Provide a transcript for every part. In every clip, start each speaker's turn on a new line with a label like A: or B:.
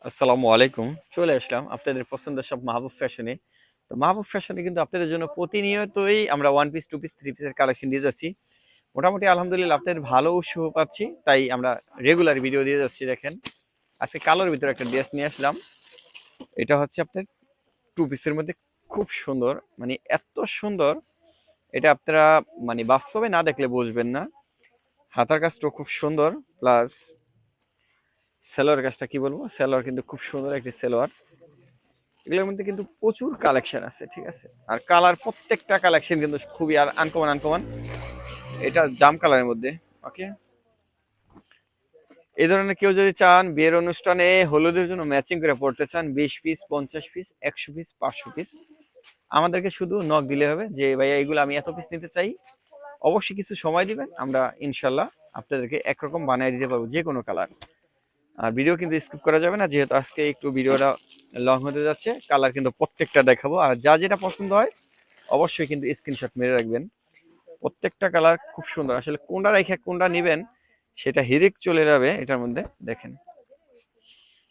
A: আসসালামু আলাইকুম। চলে আসলাম আপনাদের পছন্দের সব মাহবুব ফ্যাশনে। তো মাহবুব ফ্যাশনে কিন্তু আপনাদের জন্য প্রতিনিয়তই আমরা one piece, two piece, three পিসের কালেকশন দিয়ে যাচ্ছি। মোটামুটি আলহামদুলিল্লাহ আপনাদের ভালো উৎসাহ পাচ্ছি। তাই আমরা রেগুলার ভিডিও দিয়ে যাচ্ছি দেখেন। আজকে কালোর ভিতরে একটা ড্রেস নিয়ে আসলাম। এটা হচ্ছে আপনার টু পিসের মধ্যে খুব সুন্দর। মানে এত সুন্দর এটা আপনারা মানে বাস্তবে না দেখলে বুঝবেন না। হাতার কাজটাও খুব সুন্দর প্লাস সেলোয়ার কাজটা কি বলবো? সেলোয়ার কিন্তু খুব সুন্দর একটি সেলোয়ার। এগুলোর মধ্যে কিন্তু প্রচুর কালেকশন আছে, ঠিক আছে। আর কালার প্রত্যেকটা কালেকশন কিন্তু খুবই আর আনকমন আনকমন। এটা জাম কালারের মধ্যে। ওকে, এই ধরনের কেউ যদি চান বিয়ের অনুষ্ঠানে হলুদের জন্য ম্যাচিং করে পড়তে চান, 20 পিস, 50 পিস, 100 পিস, 500 পিস, আমাদেরকে শুধু নক দিলে হবে যে ভাইয়া এগুলো আমি এত পিস নিতে চাই। অবশ্যই কিছু সময় দিবেন, আমরা ইনশাল্লাহ আপনাদেরকে একরকম বানিয়ে দিতে পারবো যে কোনো কালার। আর ভিডিও কিন্তু স্কিপ করা যাবে না, যেহেতু আজকে একটু ভিডিওটা লং হতে যাচ্ছে। কালার কিন্তু প্রত্যেকটা দেখাবো, আর যা যেটা পছন্দ হয় অবশ্যই কিন্তু স্ক্রিনশট মেরে রাখবেন। প্রত্যেকটা কালার খুব সুন্দর, আসলে কোনটা রেখে কোনটা নিবেন সেটা হিরিক চলে যাবে এটার মধ্যে। দেখেন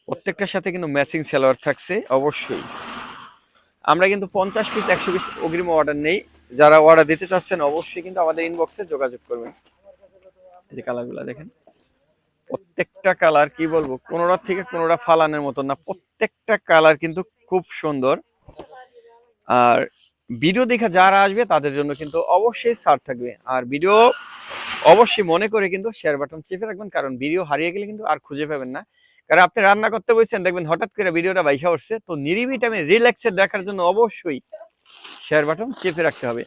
A: প্রত্যেকটার সাথে কিন্তু ম্যাচিং সালোয়ার থাকছে অবশ্যই। আমরা কিন্তু 50 পিস, 100 পিস অগ্রিম অর্ডার নেই। যারা অর্ডার দিতে চাচ্ছেন অবশ্যই কিন্তু আমাদের ইনবক্সে যোগাযোগ করবেন। এই যে কালারগুলো দেখেন, প্রত্যেকটা কালার কি বলবো, কোনোটা থেকে কোনোটা ফালানোর মতো না, প্রত্যেকটা কালার কিন্তু খুব সুন্দর। আর ভিডিও দেখে যারা আসবে তাদের জন্য কিন্তু অবশ্যই ছাড় থাকবে। আর ভিডিও অবশ্যই মনে করে কিন্তু শেয়ার বাটন চেপে রাখবেন, কারণ ভিডিও হারিয়ে গেলে কিন্তু আর খুঁজে পাবেন না। কারণ আপনি রান্না করতে বসেছেন, দেখবেন হঠাৎ করে ভিডিওটা বাইসা উঠছে, তো নিরিবিলি টাইমে রিল্যাক্সে দেখার জন্য অবশ্যই শেয়ার বাটন চেপে রাখতে হবে।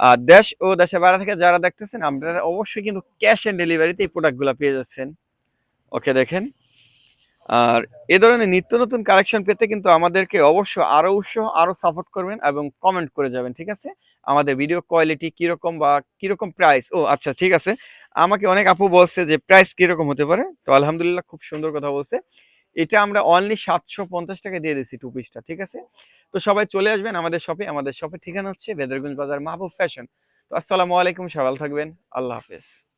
A: আর দেশ ও দেশের বাইরে থেকে যারা দেখতেছেন, আপনারা অবশ্যই কিন্তু ক্যাশ অন ডেলিভারিতে এই প্রোডাক্টগুলো পেয়ে যাচ্ছেন। ওকে, দেখেন। আর এ ধরনের নিত্য নতুন কালেকশন পেতে কিন্তু আমাদেরকে অবশ্যই আরো উৎসাহ, আরো সাপোর্ট করবেন এবং কমেন্ট করে যাবেন, ঠিক আছে। আমাদের ভিডিও কোয়ালিটি কিরকম বা কিরকম প্রাইস, ও আচ্ছা ঠিক আছে। আমাকে অনেক আপু বলছে যে প্রাইস কিরকম হতে পারে, তো আলহামদুলিল্লাহ খুব সুন্দর কথা বলছে। এটা আমরা অনলি 750 টাকা দিয়ে দিচ্ছি টু পিসটা, ঠিক আছে। তো সবাই চলে আসবেন আমাদের শপে। আমাদের শপের ঠিকানা হচ্ছে বেদরগঞ্জ বাজার, মাহবুব ফ্যাশন। তো আসসালামু আলাইকুম, সবাই ভালো থাকবেন। আল্লাহ হাফেজ।